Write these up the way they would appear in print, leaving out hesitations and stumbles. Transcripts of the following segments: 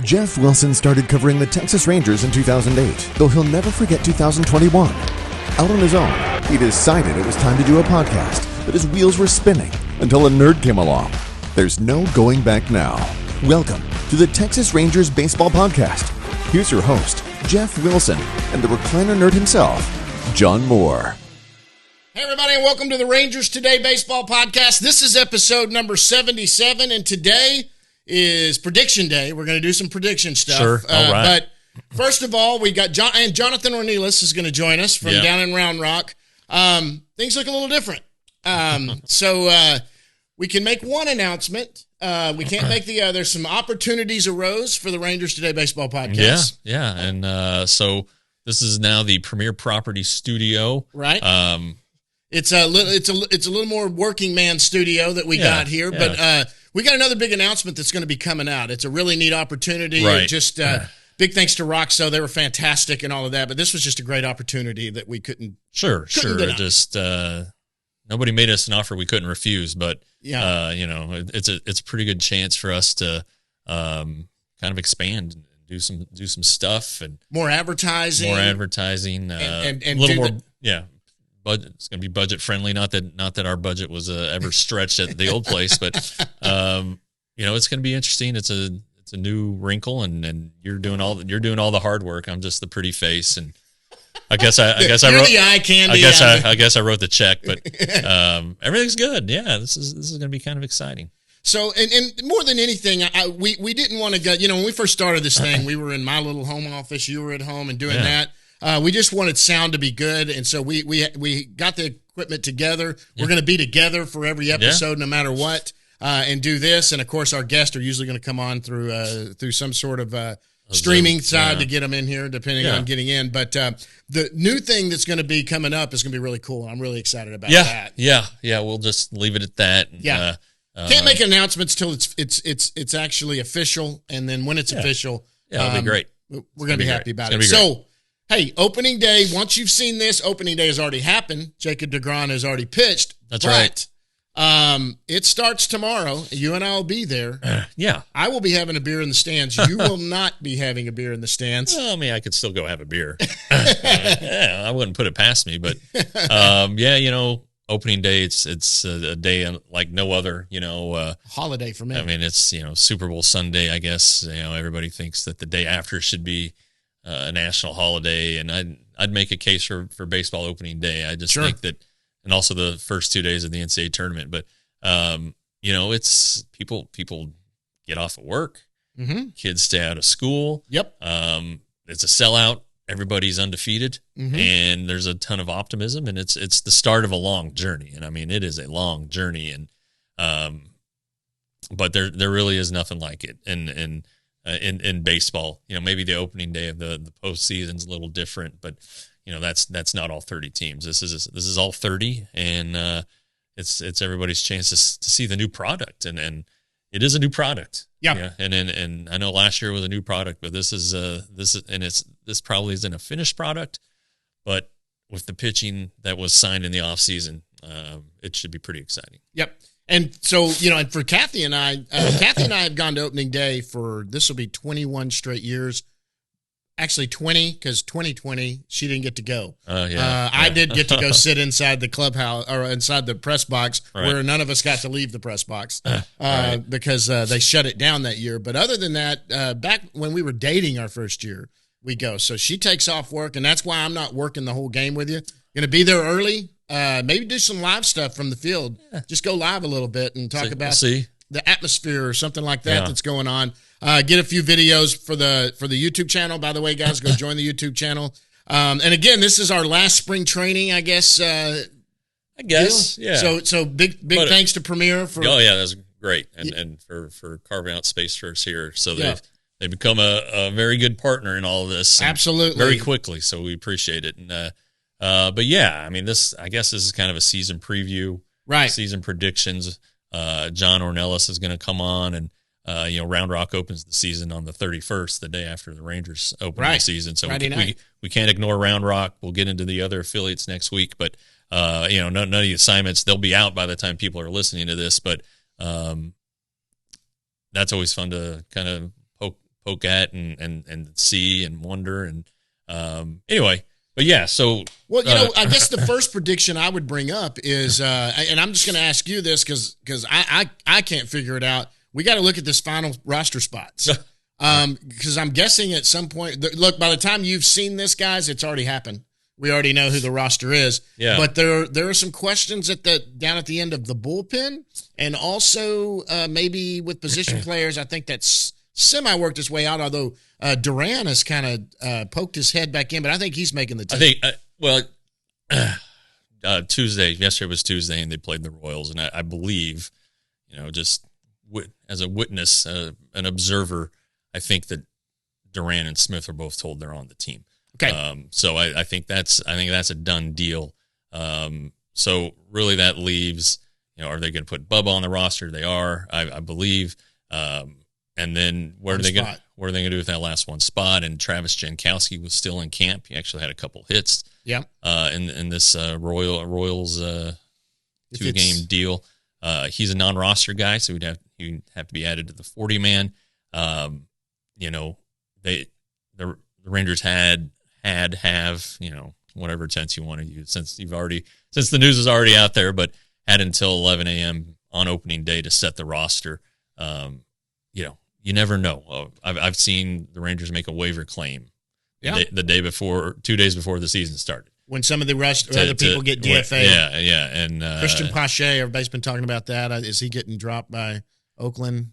Jeff Wilson started covering the Texas Rangers in 2008, though he'll never forget 2021. Out on his own, he decided it was time to do a podcast, but his wheels were spinning until a nerd came along. There's no going back now. Welcome to the Texas Rangers Baseball Podcast. Here's your host, Jeff Wilson, and the recliner nerd himself, John Moore. Hey everybody, and welcome to the Rangers Today Baseball Podcast. This is episode number 77, and today is prediction day. We're going to do some prediction stuff. Sure, all right. But first of all, we got Jonathan Ornelas is going to join us from down in Round Rock. Things look a little different. So we can make one announcement. We can't make the other. Some opportunities arose for the Rangers Today Baseball Podcast. Yeah. And so this is now the Premier Property Studio. Right. It's a little more working man studio that we got here, but we got another big announcement that's going to be coming out. It's a really neat opportunity. Right. Just big thanks to Roxo. They were fantastic and all of that, but this was just a great opportunity that we couldn't. Sure. Deny. Just nobody made us an offer we couldn't refuse, but it's a pretty good chance for us to kind of expand and do some stuff and more advertising, and a little more. Budget. It's going to be budget friendly. Not that our budget was ever stretched at the old place, but it's going to be interesting. It's a new wrinkle, and you're doing all the hard work. I'm just the pretty face, and I guess I wrote the eye candy. I guess I wrote the check, but everything's good. Yeah, this is going to be kind of exciting. So, and more than anything, we didn't want to go. When we first started this thing, we were in my little home office. You were at home and doing that. We just wanted sound to be good, and so we got the equipment together. We're going to be together for every episode, no matter what, and do this. And of course, our guests are usually going to come on through some sort of streaming side to get them in here, depending on getting in. But the new thing that's going to be coming up is going to be really cool. I'm really excited about that. Yeah. We'll just leave it at that. And, can't make announcements till it's actually official, and then when it's official, it'll be great. We're going to be happy about it. So. Hey, opening day, once you've seen this, opening day has already happened. Jacob deGrom has already pitched. That's right. It starts tomorrow. You and I will be there. I will be having a beer in the stands. You will not be having a beer in the stands. Well, I mean, I could still go have a beer. I wouldn't put it past me. But, opening day, it's a day like no other, holiday for me. I mean, it's, Super Bowl Sunday, I guess. Everybody thinks that the day after should be a national holiday, and I'd make a case for baseball opening day. I just think that, and also the first 2 days of the NCAA tournament. But it's people get off of work, kids stay out of school. Yep. It's a sellout. Everybody's undefeated, and there's a ton of optimism, and it's the start of a long journey. And I mean, it is a long journey, and but there really is nothing like it. And in baseball, maybe the opening day of the postseason's a little different, but that's not all 30 teams. This is all 30, and it's everybody's chance to see the new product, and it is a new product. Yeah. And I know last year was a new product, but this probably isn't a finished product, but with the pitching that was signed in the off season, it should be pretty exciting. Yep. And so, and for Kathy and I have gone to opening day this will be 21 straight years. Actually 20, because 2020, she didn't get to go. I did get to go sit inside the clubhouse or inside the press box where none of us got to leave the press box because they shut it down that year. But other than that, back when we were dating our first year, we go. So she takes off work, and that's why I'm not working the whole game with you. Going to be there early. Maybe do some live stuff from the field. Just go live a little bit and talk about the atmosphere or something like that that's going on. Get a few videos for the YouTube channel. By the way, guys, go join the YouTube channel. And again, this is our last spring training, I guess. Deal. So big thanks to Premier for. Oh yeah, that's great, and for carving out space for us here. So they've become a very good partner in all of this. Absolutely, very quickly. So we appreciate it. And but yeah, I mean, this is kind of a season preview, right? Season predictions. John Ornelas is going to come on, and Round Rock opens the season on the 31st, the day after the Rangers open the season. So we can't ignore Round Rock. We'll get into the other affiliates next week, but none of the assignments, they'll be out by the time people are listening to this. But that's always fun to kind of poke at and see and wonder. And anyway, but yeah, so. Well, I guess the first prediction I would bring up is, and I'm just going to ask you this because I can't figure it out. We got to look at this final roster spots. Because I'm guessing at some point, look, by the time you've seen this, guys, it's already happened. We already know who the roster is. Yeah. But there are some questions down at the end of the bullpen, and also maybe with position players. I think that's semi worked his way out. Although Duran has kind of poked his head back in, but I think he's making the team. I think Tuesday. Yesterday was Tuesday, and they played the Royals, and I believe, just as a witness, an observer, I think that Duran and Smith are both told they're on the team. Okay. So I think that's a done deal. So really that leaves, are they going to put Bubba on the roster? They are, I believe. And then what are they going to do with that last one spot? And Travis Jankowski was still in camp. He actually had a couple hits. Yeah. In this Royals 2-game deal. He's a non-roster guy, so he'd have to be added to the 40-man. The Rangers have, whatever tense you want to use, since the news is already out there, but had until 11 a.m. on opening day to set the roster. You never know. I've seen the Rangers make a waiver claim the day before, 2 days before the season started. When some of the other people get DFA. Yeah. And Christian Pache, everybody's been talking about that. Is he getting dropped by Oakland?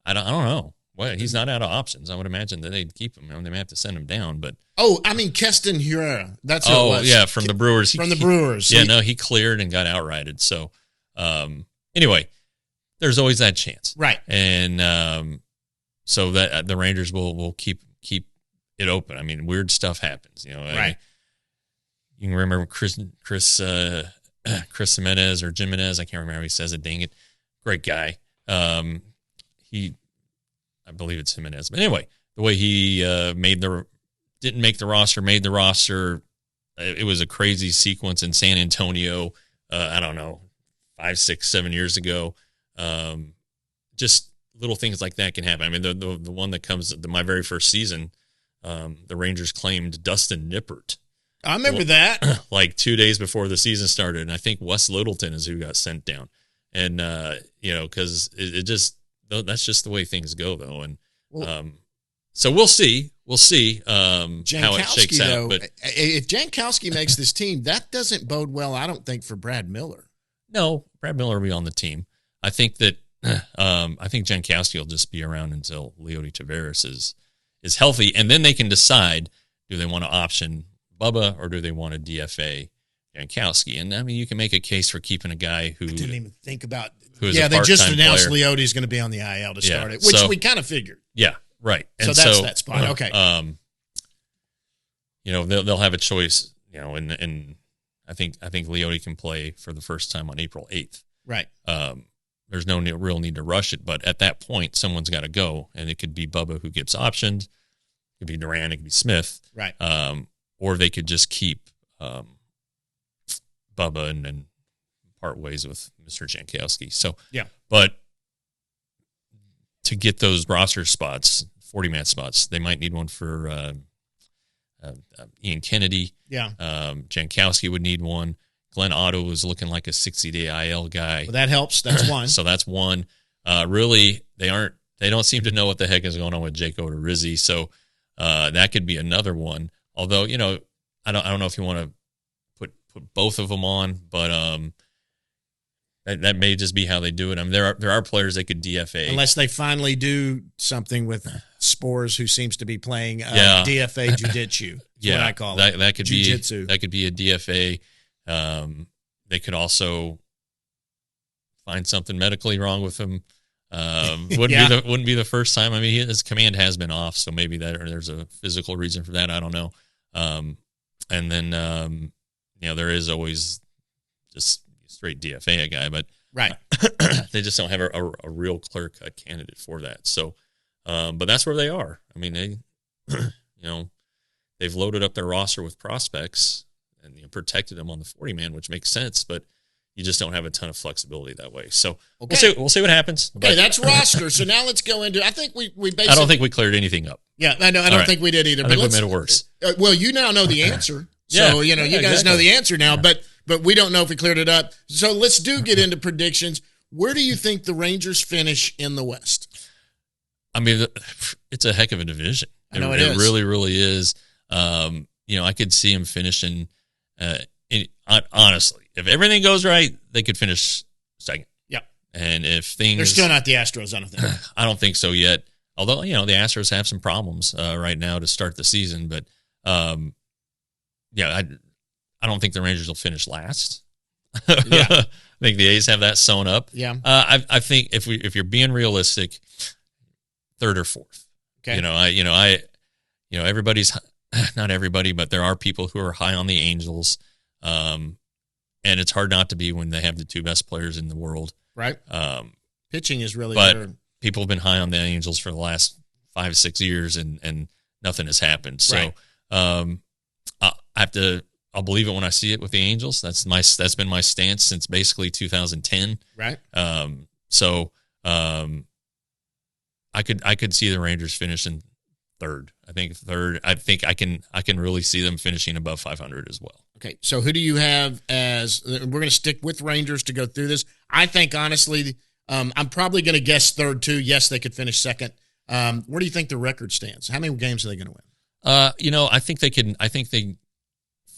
I don't know. Well, he's not out of options. I would imagine that they'd keep him. They may have to send him down, but Keston Herrera. That's who it was. Yeah, from the Brewers. Brewers. He cleared and got outrighted. So, anyway, there's always that chance, right? And so that the Rangers will keep it open. I mean, weird stuff happens. Right? You can remember Chris Jimenez or Jimenez. I can't remember how he says it. Dang it, great guy. I believe it's Jimenez. But anyway, the way he didn't make the roster, made the roster, it was a crazy sequence in San Antonio, I don't know, 5, 6, 7 years ago. Just little things like that can happen. I mean, the one that comes, my very first season, the Rangers claimed Dustin Nippert. I remember that. Like 2 days before the season started, and I think Wes Littleton is who got sent down. And, because it just, that's just the way things go, though. And so we'll see. We'll see how it shakes out. But if Jankowski makes this team, that doesn't bode well, I don't think, for Brad Miller. No, Brad Miller will be on the team. I think that Jankowski will just be around until Leody Taveras is healthy, and then they can decide, do they want to option Bubba or do they want to DFA Jankowski? And I mean, you can make a case for keeping a guy who I didn't even think about. They just announced Leody's going to be on the IL to start it, which we kind of figured. Yeah, right. And so that's that spot. Okay. They'll have a choice. And I think Leody can play for the first time on April 8th. Right. There's no real need to rush it, but at that point, someone's got to go, and it could be Bubba who gets optioned. It could be Duran. It could be Smith. Right. Or they could just keep Bubba and part ways with Mr. Jankowski. So, yeah. But to get those roster spots, 40-man spots, they might need one for Ian Kennedy. Yeah. Jankowski would need one. Glenn Otto is looking like a 60-day IL guy. Well, that helps. That's one. So that's one. Really, they don't seem to know what the heck is going on with Jake Odorizzi. So that could be another one. Although, I don't know if you want to put both of them on, but that may just be how they do it. I mean, there are players that could DFA unless they finally do something with Spores, who seems to be playing DFA jiu-jitsu. Yeah, what I call it. That could jiu-jitsu. That could be a DFA. They could also find something medically wrong with him. Wouldn't be the first time. I mean, his command has been off, so maybe there's a physical reason for that. I don't know. And then there is always just straight DFA guy, but right, they just don't have a real clear-cut candidate for that. So, but that's where they are. I mean, they, they've loaded up their roster with prospects and protected them on the 40-man, which makes sense. But you just don't have a ton of flexibility that way. So okay. we'll see what happens. Okay, that's roster. So now let's go into. I think we basically. I don't think we cleared anything up. Yeah, I don't think we did either. I think we made it worse. Well, you now know the answer, so you guys know the answer now. But we don't know if we cleared it up. So let's get into predictions. Where do you think the Rangers finish in the West? I mean, it's a heck of a division. I know it is. really, really is. I could see him finishing. Honestly, if everything goes right, they could finish second. Yeah. And if things, they're still not the Astros, I don't think. I don't think so yet. Although the Astros have some problems right now to start the season, but I don't think the Rangers will finish last. Yeah. I think the A's have that sewn up. Yeah. I think if you're being realistic, third or fourth. Okay. Everybody's not everybody, but there are people who are high on the Angels. And it's hard not to be when they have the two best players in the world. Right. Pitching is really but better. People have been high on the Angels for the last 5-6 years and nothing has happened. So, right. I'll believe it when I see it with the Angels. That's been my stance since basically 2010. Right. I could see the Rangers finishing third. I think third. I think I can really see them finishing above 500 as well. Okay. So who do you have as, we're going to stick with Rangers to go through this. I think honestly, I'm probably going to guess third too. Yes, they could finish second. Where do you think the record stands? How many games are they going to win? I think they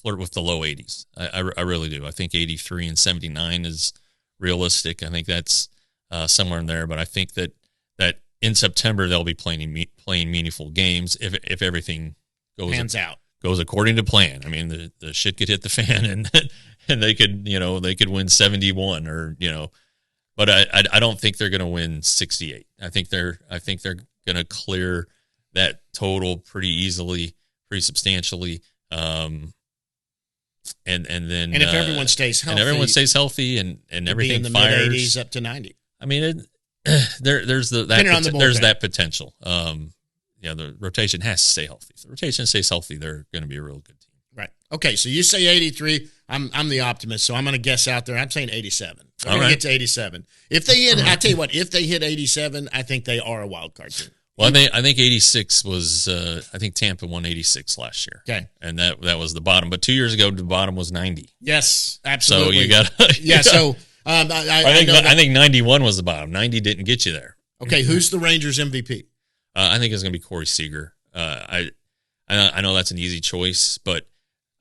flirt with the low 80s. I really do. I think 83 and 79 is realistic. I think that's somewhere in there. But I think that in September they'll be playing meaningful games if everything goes according to plan. I mean, the shit could hit the fan and they could win 71 or but I don't think they're going to win 68. I think they're going to clear that total pretty easily, pretty substantially. And then if everyone stays healthy, and everything in the fires, mid-80s up to 90. I mean, there's that potential. The rotation has to stay healthy. If the rotation stays healthy, they're going to be a real good team. Right. Okay. So you say 83. I'm the optimist. So I'm going to guess out there. I'm saying 87. I'm going to get to 87. If they hit, I tell you what, if they hit 87, I think they are a wild card team. Well, I think 86 was. I think Tampa won 86 last year. Okay, and that was the bottom. But 2 years ago, the bottom was 90. Yes, absolutely. So you got. Yeah. So I think 91 was the bottom. 90 didn't get you there. Okay, who's the Rangers MVP? I think it's going to be Corey Seager. I know that's an easy choice, but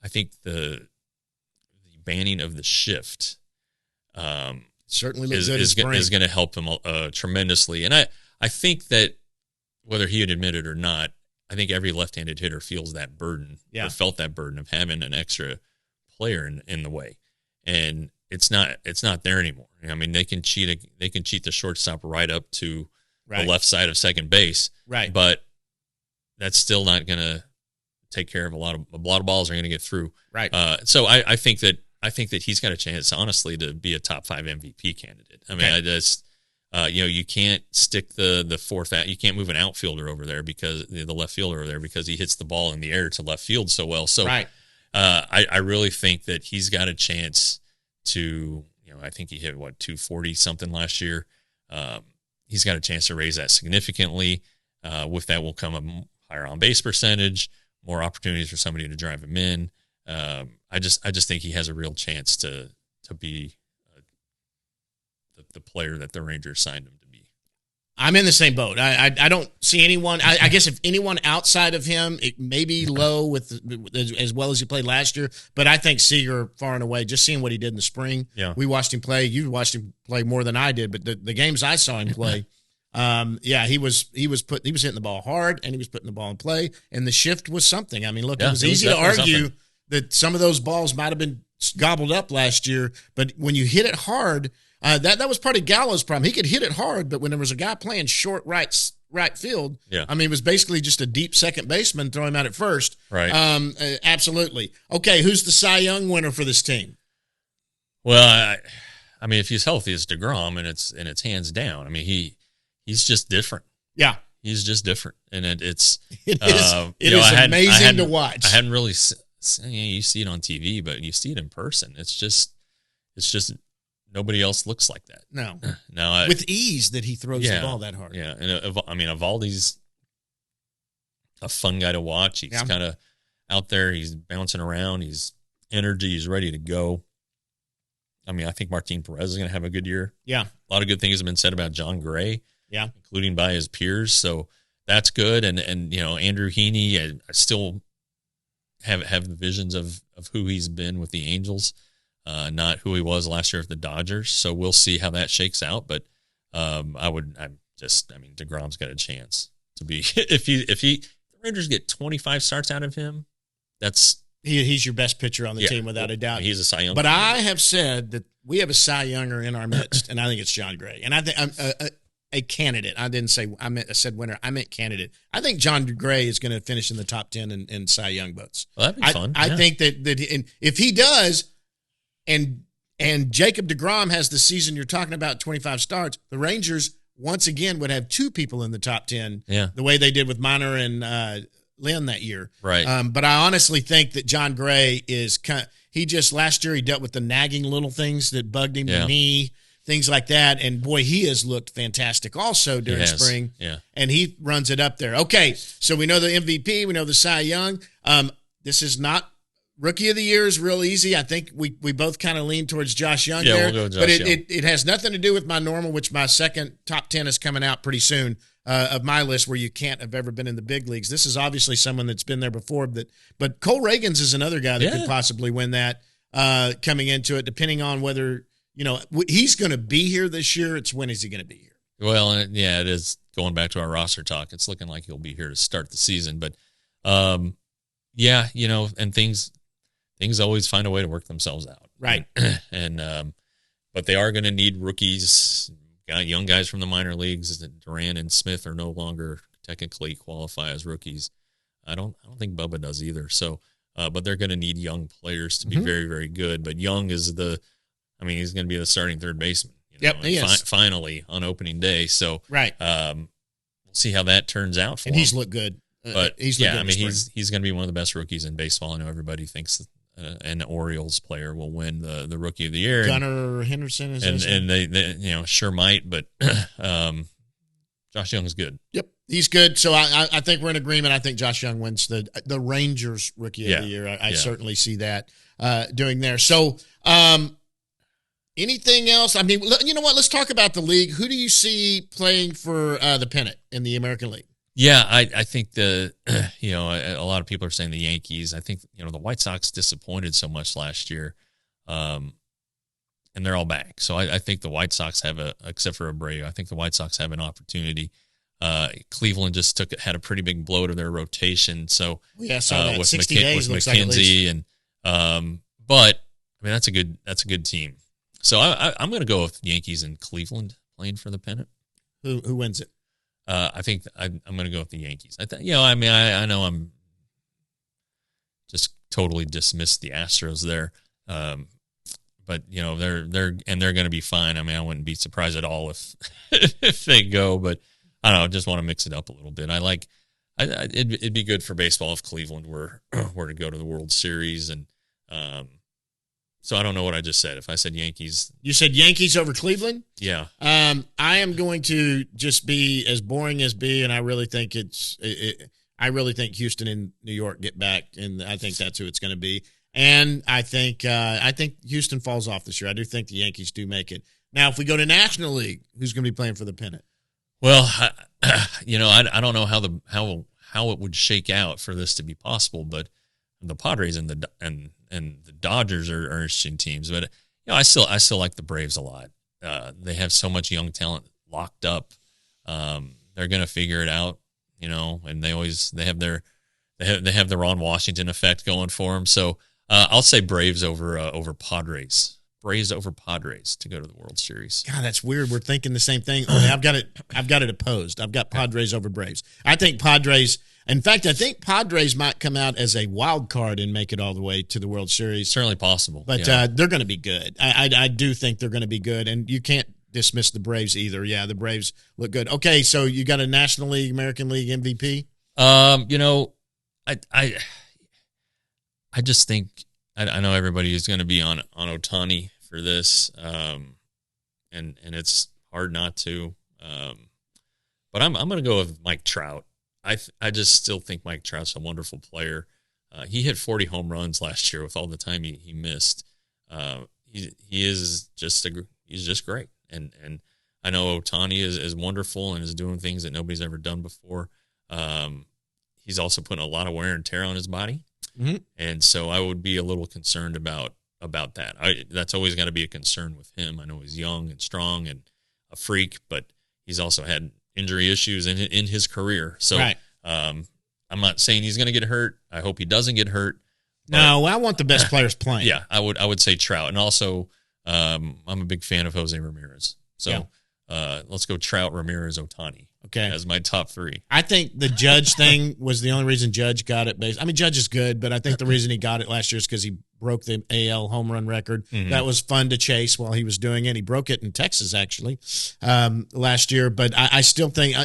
I think the banning of the shift certainly is going to help him tremendously. And I think that whether he would admit it or not, I think every left-handed hitter feels that burden or felt that burden of having an extra player in the way, and it's not there anymore. I mean, they can cheat the shortstop right up to the left side of second base, right? But that's still not going to take care of a lot of balls are going to get through, right? So I think that he's got a chance, honestly, to be a top 5 MVP candidate. I mean, you can't stick the fourth out. You can't move an outfielder over there because the left fielder over there because he hits the ball in the air to left field so well. So I really think that he's got a chance to. I think he hit 240 something last year. He's got a chance to raise that significantly. With that will come a higher on base percentage, more opportunities for somebody to drive him in. I just think he has a real chance to be the player that the Rangers signed him to be. I'm in the same boat. I don't see anyone. I guess if anyone outside of him, it may be low with as well as he played last year. But I think Seager far and away. Just seeing what he did in the spring, we watched him play. You watched him play more than I did, but the games I saw him play, he was hitting the ball hard and he was putting the ball in play. And the shift was something. I mean, look, it was easy to argue that some of those balls might have been gobbled up last year, but when you hit it hard. That was part of Gallo's problem. He could hit it hard, but when there was a guy playing short right field, I mean, it was basically just a deep second baseman throw him out at first. Right. Absolutely. Okay, who's the Cy Young winner for this team? Well, I mean, if he's healthy, it's DeGrom, and it's hands down. I mean, he's just different. Yeah. He's just different, and it is amazing to watch. I hadn't really you see it on TV, but you see it in person. It's just nobody else looks like that. No. Now, with ease that he throws the ball that hard. Yeah, and Evaldi's a fun guy to watch. He's kind of out there. He's bouncing around. He's energy. He's ready to go. I mean, I think Martin Perez is going to have a good year. Yeah. A lot of good things have been said about John Gray. Yeah. Including by his peers. So that's good. And Andrew Heaney, I still have the visions of who he's been with the Angels, not who he was last year with the Dodgers. So we'll see how that shakes out. But DeGrom's got a chance to be, if the Rangers get 25 starts out of him, he's your best pitcher on the team without a doubt. He's a Cy Young. But I have said that we have a Cy Younger in our midst, and I think it's John Gray. And I think I'm a candidate. I said winner. I meant candidate. I think John Gray is going to finish in the top 10 in Cy Young votes. Well, that'd be fun. I think that if he does, and Jacob deGrom has the season you're talking about, 25 starts, the Rangers once again would have two people in the top 10. Yeah. The way they did with Minor and Lynn that year. Right. But I honestly think that John Gray is last year he dealt with the nagging little things that bugged him, the knee, things like that. And boy, he has looked fantastic also during spring. Yeah. And he runs it up there. Okay. So we know the MVP, we know the Cy Young. This is not Rookie of the Year is real easy. I think we both kind of lean towards Josh Young there. We'll go Josh but Young. It has nothing to do with my normal, which my second top 10 is coming out pretty soon. Of my list where you can't have ever been in the big leagues. This is obviously someone that's been there before, but Cole Reagans is another guy that could possibly win that coming into it, depending on whether, he's going to be here this year. It's when is he going to be here? Well, it is going back to our roster talk. It's looking like he'll be here to start the season, but and things always find a way to work themselves out. Right. And, but they are going to need rookies. Young guys from the minor leagues. Duran and Smith are no longer technically qualify as rookies. I don't think Bubba does either. So, but they're going to need young players to be very, very good. But Young is he's going to be the starting third baseman. He is. Finally on opening day. So, right. We'll see how that turns out for him. And he's looked good. But he's going to be one of the best rookies in baseball. I know everybody thinks an Orioles player will win the Rookie of the Year. Gunnar Henderson is and they sure might, but Josh Young's good. Yep, he's good. So I think we're in agreement. I think Josh Young wins the Rangers Rookie of the Year. I certainly see that doing there. So anything else? I mean, you know what? Let's talk about the league. Who do you see playing for the pennant in the American League? Yeah, I think a lot of people are saying the Yankees. I think, the White Sox disappointed so much last year, and they're all back. So I think the White Sox except for Abreu, I think the White Sox have an opportunity. Cleveland just had a pretty big blow to their rotation. So I saw that. with 60 days with looks like at least. But that's a good team. So I'm going to go with Yankees and Cleveland playing for the pennant. Who wins it? I think I'm going to go with the Yankees. I know I'm just totally dismissed the Astros there, but they're going to be fine. I wouldn't be surprised at all if they go, but I don't know. I just want to mix it up a little bit. It'd be good for baseball if Cleveland were to go to the World Series, and so I don't know what I just said. If I said Yankees. You said Yankees over Cleveland? Yeah. I am going to just be as boring as be, and I really think I really think Houston and New York get back, and I think that's who it's going to be. And I think Houston falls off this year. I do think the Yankees do make it. Now, if we go to National League, who's going to be playing for the pennant? Well, I don't know how it would shake out for this to be possible, but the Padres and the Dodgers are interesting teams, but I still like the Braves a lot. They have so much young talent locked up. They're going to figure it out, and they have the Ron Washington effect going for them. So I'll say Braves over Padres. Braves over Padres to go to the World Series. God, that's weird. We're thinking the same thing. Only I've got it opposed. I've got Padres over Braves. I think Padres. In fact, I think Padres might come out as a wild card and make it all the way to the World Series. Certainly possible. But they're going to be good. I do think they're going to be good, and you can't dismiss the Braves either. Yeah, the Braves look good. Okay, so you got a National League, American League MVP? I just think I know everybody is going to be on Ohtani for this. and it's hard not to. But I'm going to go with Mike Trout. I just still think Mike Trout's a wonderful player. He hit 40 home runs last year with all the time he missed. He's just great. And I know Ohtani is wonderful and is doing things that nobody's ever done before. He's also putting a lot of wear and tear on his body. Mm-hmm. And so I would be a little concerned about that. That's always got to be a concern with him. I know he's young and strong and a freak, but he's also had injury issues in his career. So right. I'm not saying he's going to get hurt. I hope he doesn't get hurt. No, I want the best players playing. Yeah, I would say Trout. And also, I'm a big fan of Jose Ramirez. So let's go Trout, Ramirez, Ohtani. Okay. As my top three. I think the Judge thing was the only reason Judge got it. Judge is good, but I think the reason he got it last year is because he broke the AL home run record. Mm-hmm. That was fun to chase while he was doing it. He broke it in Texas, actually, last year. But I still think,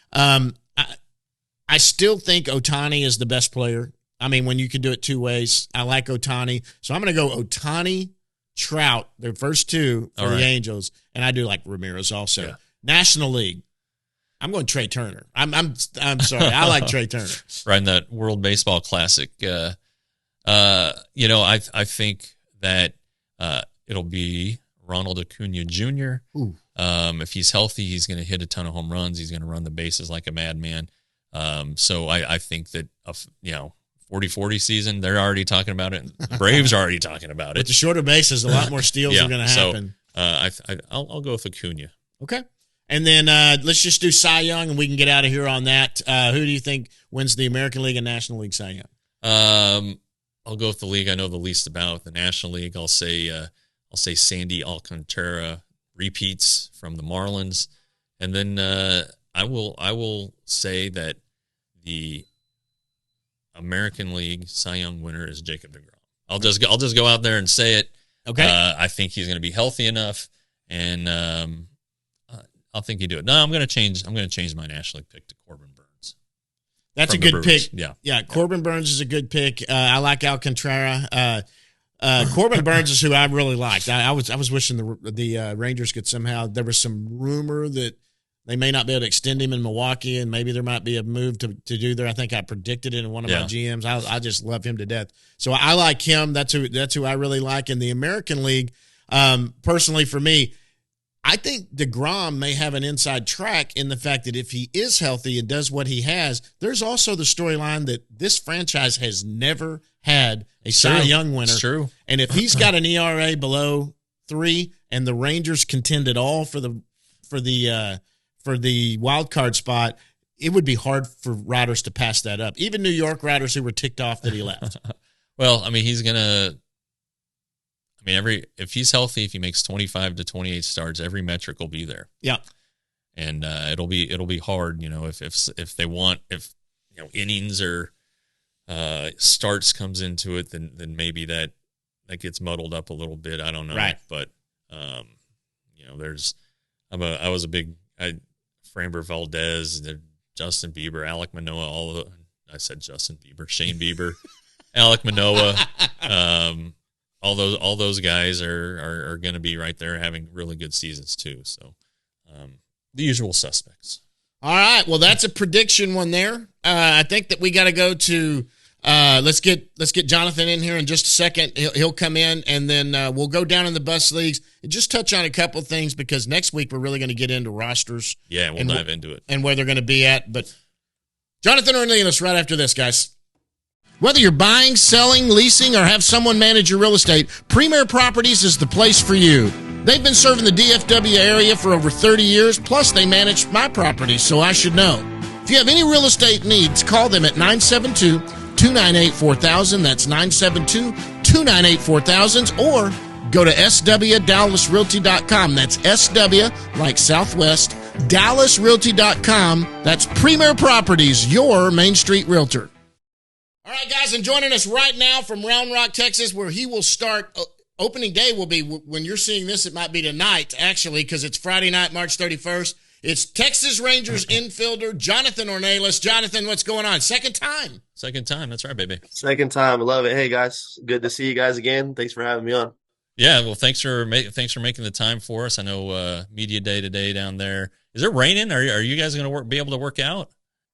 I still think Ohtani is the best player. I mean, when you can do it two ways, I like Ohtani. So I'm going to go Ohtani, Trout, their first two for the Angels, and I do like Ramirez also. Yeah. National League, I'm going Trey Turner. I'm sorry, I like Trey Turner. Right in that World Baseball Classic. I think that it'll be Ronald Acuna Jr. If he's healthy, he's going to hit a ton of home runs. He's going to run the bases like a madman. So I think that 40-40 season, they're already talking about it. The Braves are already talking about it. With the shorter bases, a lot more steals are going to happen. So I'll go with Acuna. Okay. And then let's just do Cy Young, and we can get out of here on that. Who do you think wins the American League and National League Cy Young? I'll go with the league I know the least about. The National League, I'll say Sandy Alcantara repeats from the Marlins, and then I will say that the American League Cy Young winner is Jacob deGrom. I'll just go out there and say it. Okay. I think he's going to be healthy enough, and I'll think he do it. No, I'm going to change my National League pick to Corbin Burns. That's a good pick. Yeah. Corbin Burns is a good pick. I like Alcantara. Corbin Burns is who I really liked. I was wishing the Rangers could somehow. There was some rumor that they may not be able to extend him in Milwaukee, and maybe there might be a move to do there. I think I predicted it in one of my GMs. I just love him to death. So I like him. That's who I really like. In the American League, personally for me, I think DeGrom may have an inside track in the fact that if he is healthy and does what he has, there's also the storyline that this franchise has never had a Cy Young winner. It's true. And if he's got an ERA below 3 and the Rangers contend at all for the wild card spot, it would be hard for writers to pass that up. Even New York writers who were ticked off that he left. Well, I mean, if he's healthy, if he makes 25 to 28 starts, every metric will be there. Yeah. And it'll be hard, if they want, innings or starts comes into it, then maybe that gets muddled up a little bit. I don't know. Right. But I was a big Framber Valdez, Justin Bieber, Alek Manoah, I said Justin Bieber, Shane Bieber, Alek Manoah, all those guys are going to be right there having really good seasons too. So the usual suspects. All right. Well, that's a prediction one there. I think that we got to go to let's get Jonathan in here in just a second. He'll come in, and then we'll go down in the bus leagues and just touch on a couple of things, because next week we're really going to get into rosters. Yeah, we'll dive into it. And where they're going to be at. But Jonathan Ornelas right after this, guys. Whether you're buying, selling, leasing, or have someone manage your real estate, Premier Properties is the place for you. They've been serving the DFW area for over 30 years, plus they manage my properties, so I should know. If you have any real estate needs, call them at 972-298-4000. That's 972-298-4000. Or go to swdallasrealty.com. That's SW, like Southwest, DallasRealty.com. That's Premier Properties, your Main Street realtor. All right, guys, and joining us right now from Round Rock, Texas, where he will start. Opening day will be, when you're seeing this, it might be tonight, actually, because it's Friday night, March 31st. It's Texas Rangers infielder Jonathan Ornelas. Jonathan, what's going on? Second time. Second time. That's right, baby. Second time. I love it. Hey, guys. Good to see you guys again. Thanks for having me on. Yeah, well, thanks for making the time for us. I know media day today down there. Is it raining? Are you guys going to be able to work out?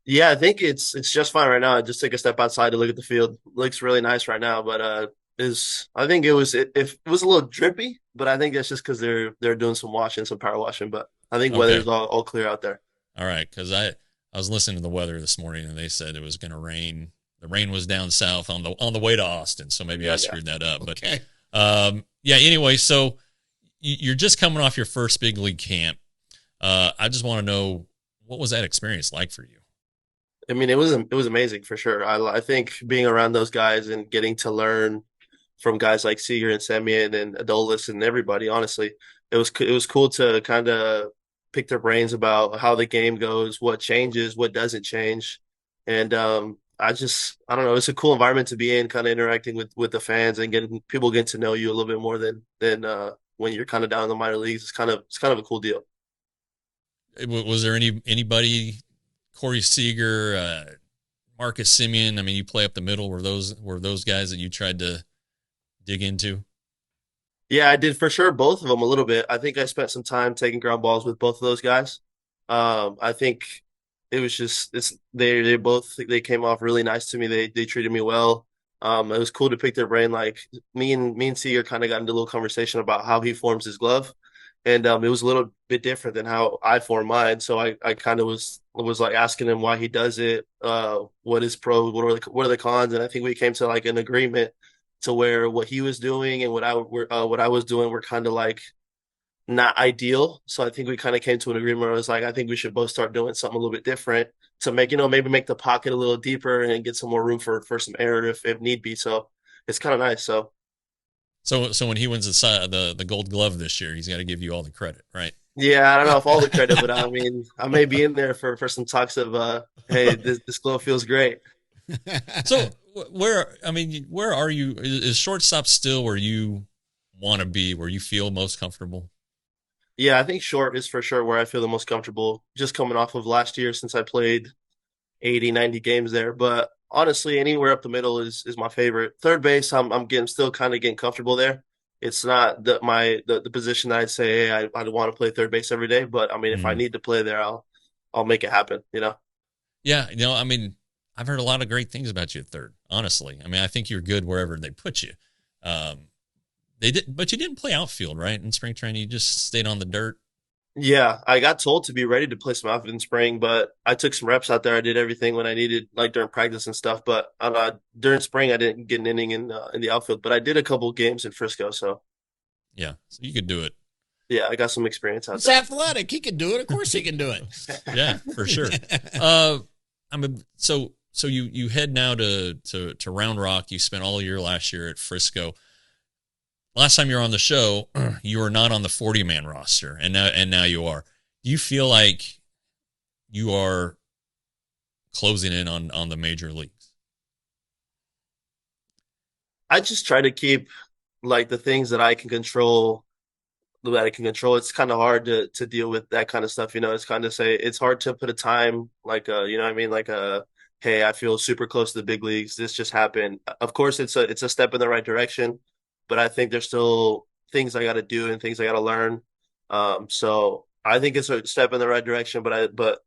Yeah, I think it's just fine right now. I just take a step outside to look at the field. Looks really nice right now, but is I think it was a little drippy, but I think that's just because they're doing some washing, some power washing. But I think Okay, weather's all clear out there. all right. Because I was listening to the weather this morning, and they said it was going to rain. The rain was down south on the way to Austin, so maybe I screwed that up. Okay. But yeah. Anyway, so you're just coming off your first big league camp. I just want to know, what was that experience like for you? I mean, it was amazing for sure. I think being around those guys and getting to learn from guys like Seager and Semyon and Adolis and everybody, honestly, it was cool to kind of pick their brains about how the game goes, what changes, what doesn't change, and I don't know, it's a cool environment to be in, kind of interacting with the fans and getting to know you a little bit more than when you're kind of down in the minor leagues. It's kind of a cool deal. Was there anybody, Corey Seager, Marcus Simeon? I mean, you play up the middle. Were those guys that you tried to dig into? Yeah, I did for sure both of them a little bit. I think I spent some time taking ground balls with both of those guys. I think it was just they came off really nice to me. They treated me well. It was cool to pick their brain. Like me and Seager kind of got into a little conversation about how he forms his glove, and it was a little bit different than how I form mine. So I kind of was like asking him why he does it, what is pros, what are the cons, and I think we came to like an agreement to where what he was doing and what I was doing were kind of like not ideal. So I think we kind of came to an agreement where I was like, I think we should both start doing something a little bit different to make, maybe make the pocket a little deeper and get some more room for some error if need be. So it's kind of nice. So So when he wins the Gold Glove this year, he's got to give you all the credit, right? yeah, I don't know if all the credit, but I mean, I may be in there for some talks of, hey, this glove feels great. So where are you? Is shortstop still where you want to be, where you feel most comfortable? Yeah, I think short is for sure where I feel the most comfortable, just coming off of last year since I played 80, 90 games there. But honestly, anywhere up the middle is my favorite. Third base, I'm getting still kind of getting comfortable there. It's not the position that I'd say, hey, I want to play third base every day, but I mean, if I Mm. need to play there, I'll make it happen. Yeah, I mean, I've heard a lot of great things about you at third. Honestly, I mean, I think you're good wherever they put you. Um, but you didn't play outfield, right? In spring training, you just stayed on the dirt. Yeah, I got told to be ready to play some outfield in spring, but I took some reps out there. I did everything when I needed, like during practice and stuff. But during spring, I didn't get an inning in the outfield, but I did a couple games in Frisco. So Yeah, so you could do it. yeah, I got some experience out He's there. athletic. He can do it. Of course he can do it. Yeah, for sure. Uh, so you head now to Round Rock. You spent all year last year at Frisco. Last time you were on the show, you were not on the 40-man roster, and now you are. Do you feel like you are closing in on the major leagues? I just try to keep like the things that I can control. It's kind of hard to deal with that kind of stuff. It's kind of say it's hard to put a time like what I mean, like hey, I feel super close to the big leagues. This just happened. Of course, it's a step in the right direction, but I think there's still things I got to do and things I got to learn. So I think it's a step in the right direction, but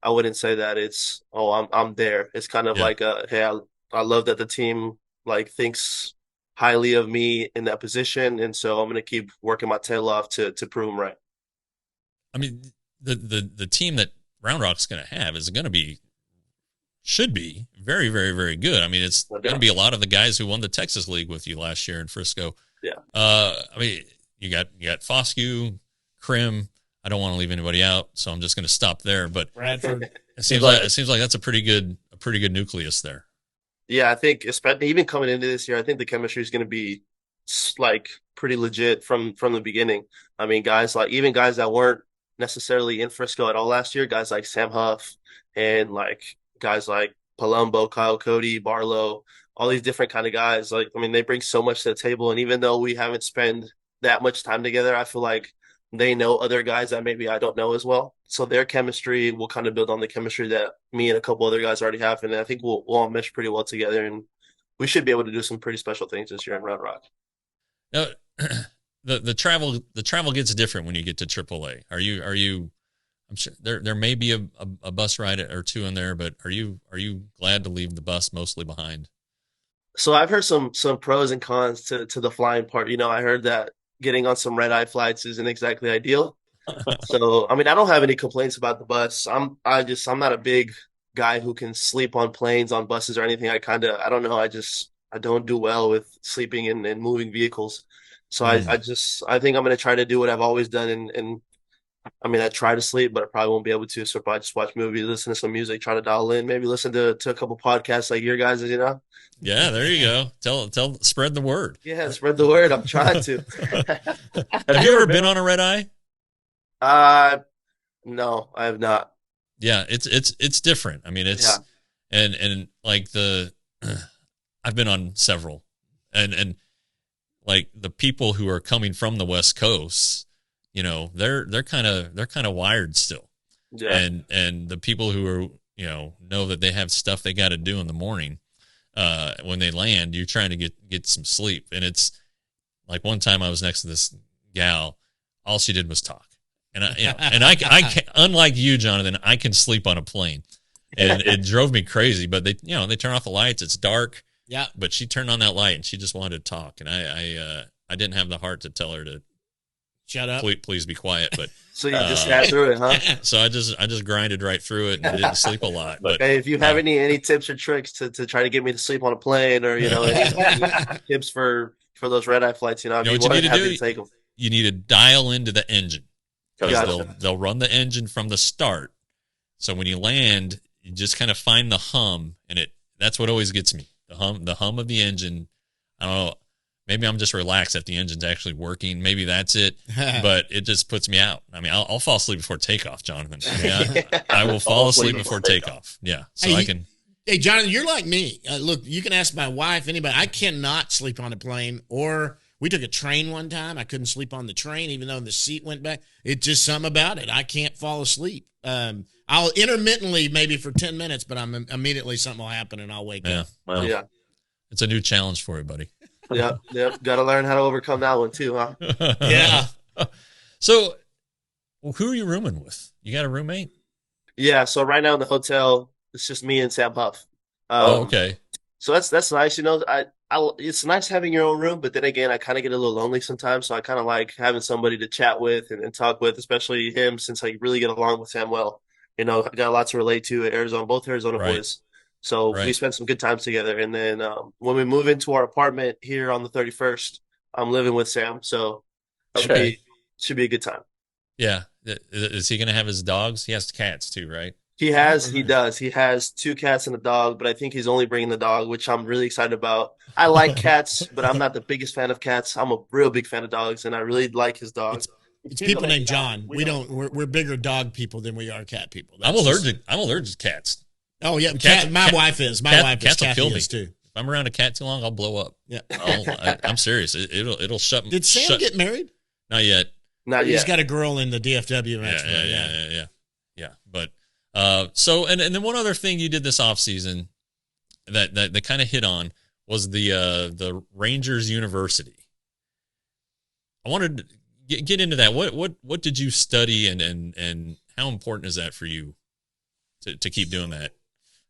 I wouldn't say that it's I'm there. It's kind of Yeah. like hey, I love that the team like thinks highly of me in that position, and so I'm going to keep working my tail off to prove them right. I mean, the team that Round Rock's going to have is going to be should be very, very, very good. I mean, it's No going to doubt. be a lot of the guys who won the Texas League with you last year in Frisco. Yeah. I mean, you got Foscue, Krim. I don't want to leave anybody out, so I'm just going to stop there. But Bradford. it seems like that's a pretty good nucleus there. Yeah, I think especially even coming into this year, I think the chemistry is going to be like pretty legit from the beginning. I mean, even guys that weren't necessarily in Frisco at all last year, guys like Sam Huff and like guys like Palumbo, Kyle Cody, Barlow, all these different kind of guys. Like, I mean, they bring so much to the table, and even though we haven't spent that much time together, I feel like they know other guys that maybe I don't know as well. So their chemistry will kind of build on the chemistry that me and a couple other guys already have, and I think we'll all mesh pretty well together, and we should be able to do some pretty special things this year in Round Rock. Now, the travel gets different when you get to AAA. Are you? I'm sure there may be a bus ride or two in there, but are you glad to leave the bus mostly behind? So I've heard some pros and cons to the flying part. I heard that getting on some red eye flights isn't exactly ideal. So I mean, I don't have any complaints about the bus. I'm not a big guy who can sleep on planes, on buses, or anything. I don't know. I don't do well with sleeping in moving vehicles. So I think I'm gonna try to do what I've always done, and I mean, I try to sleep, but I probably won't be able to. So probably just watch movies, listen to some music, try to dial in, maybe listen to a couple podcasts like your guys'. Yeah, there you go. Spread the word. Yeah, spread the word. I'm trying to. Have you ever been on a red eye? No, I have not. Yeah, it's different. I mean, and like I've been on several, and like the people who are coming from the West Coast, they're kind of wired still. Yeah. And the people who are, know that they have stuff they got to do in the morning, when they land, you're trying to get some sleep. And it's like one time I was next to this gal, all she did was talk. And I unlike you, Jonathan, I can sleep on a plane, and it drove me crazy. But they turn off the lights. It's dark. Yeah. But she turned on that light and she just wanted to talk, and I didn't have the heart to tell her to shut up. Please be quiet. But so you just sat through it, huh? So I just grinded right through it and didn't sleep a lot. But hey, if you have any tips or tricks to try to get me to sleep on a plane, or any tips for those red eye flights, I'd be more than happy to take them. You need to dial into the engine. Gotcha. They'll run the engine from the start. So when you land, you just kind of find the hum, and that's what always gets me. The hum of the engine. I don't know. Maybe I'm just relaxed if the engine's actually working. Maybe that's it. But it just puts me out. I mean, I'll fall asleep before takeoff, Jonathan. I will fall asleep before takeoff. Yeah. So I can. Hey, Jonathan, you're like me. Look, you can ask my wife, anybody. I cannot sleep on a plane, or we took a train one time. I couldn't sleep on the train, even though the seat went back. It's just something about it. I can't fall asleep. I'll intermittently, maybe for 10 minutes, but immediately something will happen and I'll wake up. Well, yeah. It's a new challenge for you, buddy. Yep. Got to learn how to overcome that one too, huh? Yeah. So, who are you rooming with? You got a roommate? Yeah. So right now in the hotel, it's just me and Sam Huff. Okay. So that's nice. It's nice having your own room, but then again, I kind of get a little lonely sometimes. So I kind of like having somebody to chat with and talk with, especially him, since I really get along with Sam well. I got a lot to relate to at Arizona, both Arizona boys. So we spent some good times together. And then when we move into our apartment here on the 31st, I'm living with Sam. So should be a good time. Yeah. Is he going to have his dogs? He has cats too, right? He does. He has 2 cats and a dog, but I think he's only bringing the dog, which I'm really excited about. I like cats, but I'm not the biggest fan of cats. I'm a real big fan of dogs, and I really like his dog. It's people named John. We're bigger dog people than we are cat people. I'm allergic to cats. Oh yeah, my wife is. Cats will kill me too. If I'm around a cat too long, I'll blow up. Yeah, I'm serious. It'll shut me. Did Sam get married? Not yet. He's got a girl in the DFW match. Yeah. But so and then one other thing you did this off season that kind of hit on was the Rangers University. I wanted to get into that. What did you study and how important is that for you to keep doing that?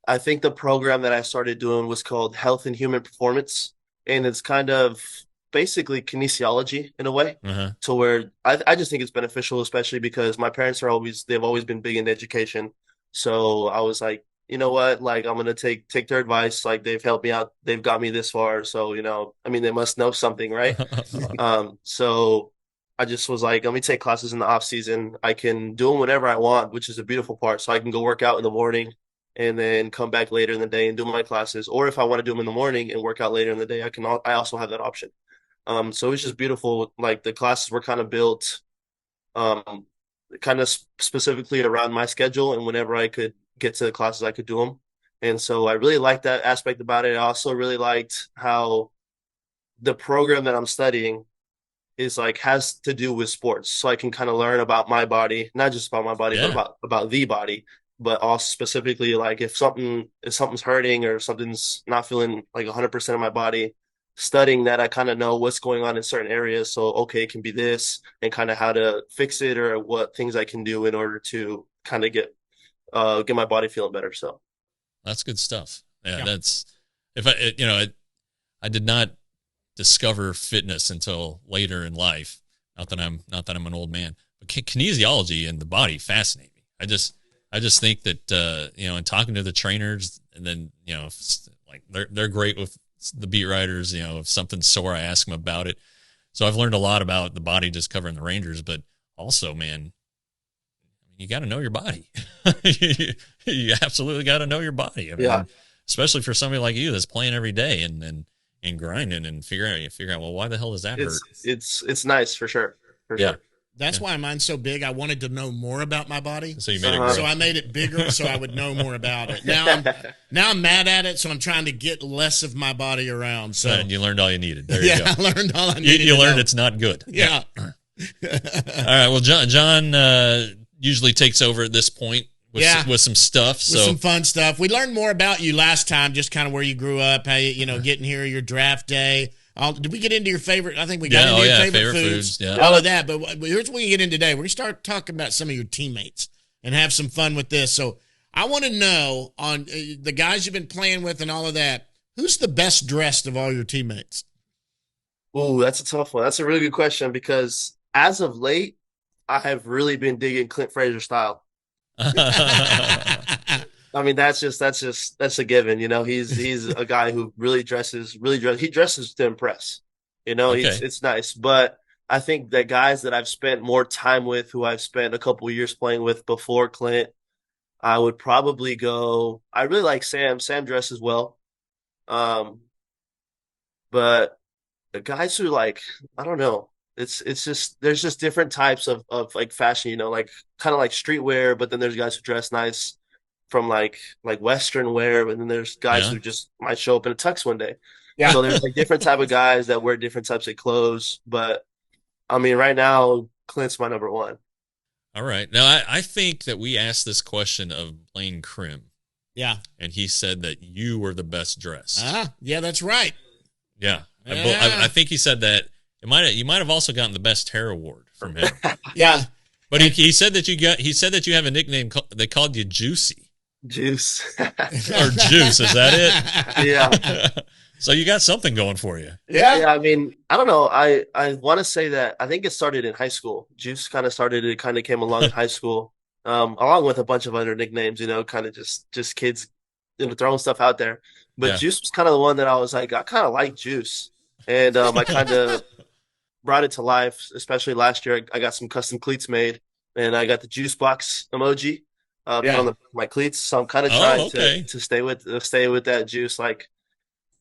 I think the program that I started doing was called Health and Human Performance, and it's kind of basically kinesiology in a way, to where I just think it's beneficial, especially because my parents they've always been big into education. So I was like, you know what, like I'm going to take their advice. Like they've helped me out. They've got me this far. So, I mean, they must know something, right? So I just was like, let me take classes in the off season. I can do them whenever I want, which is a beautiful part. So I can go work out in the morning and then come back later in the day and do my classes. Or if I want to do them in the morning and work out later in the day, I also have that option. So it's just beautiful. Like the classes were kind of built, kind of specifically around my schedule, and whenever I could get to the classes, I could do them. And so I really liked that aspect about it. I also really liked how the program that I'm studying is has to do with sports. So I can kind of learn about my body, not just about my body, but about the body, but also specifically if something's hurting or something's not feeling like 100% of my body, studying that, I kind of know what's going on in certain areas. So, okay, it can be this, and kind of how to fix it, or what things I can do in order to kind of get my body feeling better. So that's good stuff. Yeah. That's, if I did not discover fitness until later in life. Not that I'm an old man, but kinesiology and the body fascinate me. I just think that, in talking to the trainers, and then, like they're great with the beat writers, if something's sore, I ask them about it. So I've learned a lot about the body just covering the Rangers, but also, man, you got to know your body. You absolutely got to know your body. I mean, especially for somebody like you that's playing every day and grinding and figure out, well, why the hell does that hurt? It's nice for sure. Sure. That's why mine's so big. I wanted to know more about my body. So you made it grow. So I made it bigger so I would know more about it. Now I'm mad at it, so I'm trying to get less of my body around. So and you learned all you needed. There you go. I learned all I needed. You learned it's not good. Yeah. All right. Well, John usually takes over at this point with some stuff. With some fun stuff. We learned more about you last time, just kind of where you grew up, how you getting here, your draft day. Did we get into your favorite? I think we got into your favorite foods. Yeah. All of that. But here's what we get in today. We're going to start talking about some of your teammates and have some fun with this. So I want to know, on the guys you've been playing with and all of that, who's the best dressed of all your teammates? Oh, that's a tough one. That's a really good question, because as of late, I have really been digging Clint Frazier style. I mean, that's a given. He's a guy who really dresses. He dresses to impress. It's nice. But I think that guys that I've spent more time with, who I've spent a couple of years playing with before Clint, I would probably go. I really like Sam. Sam dresses well. But the guys who, I don't know. It's just, there's just different types of like fashion. Like kind of like streetwear, but then there's guys who dress nice from like Western wear, and then there's guys who just might show up in a tux one day. Yeah. So there's different type of guys that wear different types of clothes. But I mean, right now, Clint's my number one. All right. Now, I think that we asked this question of Blaine Krim. Yeah. And he said that you were the best dressed. Yeah, that's right. Yeah. I think he said that you might have also gotten the best hair award from him. Yeah. But he said that you have a nickname. They called you Juicy. Juice. Or Juice, is that it? Yeah. So you got something going for you. Yeah. I mean, I don't know. I want to say that I think it started in high school. Juice kind of came along in high school, along with a bunch of other nicknames, kind of just kids, throwing stuff out there. But Juice was kind of the one that I was like, I kind of like Juice. And I kind of brought it to life, especially last year. I got some custom cleats made, and I got the juice box emoji on my cleats. So I'm kind of trying to stay with that Juice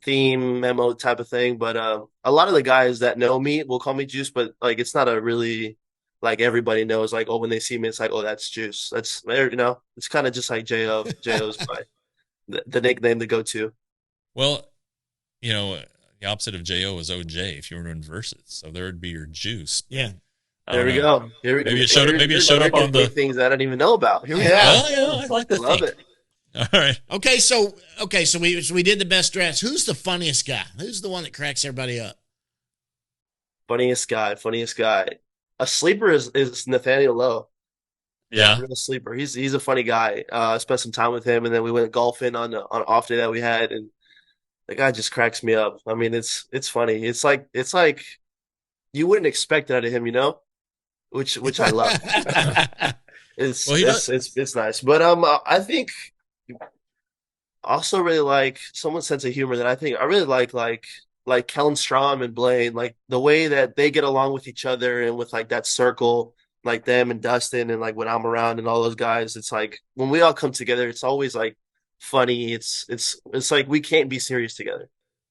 theme memo type of thing. But a lot of the guys that know me will call me Juice, but it's not a really everybody knows when they see me, it's oh, that's Juice. That's it's kind of just like J.O. J.O.'s the nickname to go to. Well, the opposite of J.O. is O.J. if you were to inverse it. So there would be your Juice. Yeah. There we go. Maybe it showed up on the things I don't even know about. Here we go. Well, I like to love it. All right. Okay, so we did the best dress. Who's the funniest guy? Who's the one that cracks everybody up? Funniest guy. A sleeper is Nathaniel Lowe. Yeah, real sleeper. He's a funny guy. I spent some time with him, and then we went golfing on an off day that we had, and the guy just cracks me up. I mean, it's funny. It's like you wouldn't expect that out of him, which I love. It's nice, but I think also really like someone's sense of humor that I really like Kellen Strom and Blaine, the way that they get along with each other and with that circle, them and Dustin, and when I'm around and all those guys, it's when we all come together, it's always funny. It's we can't be serious together.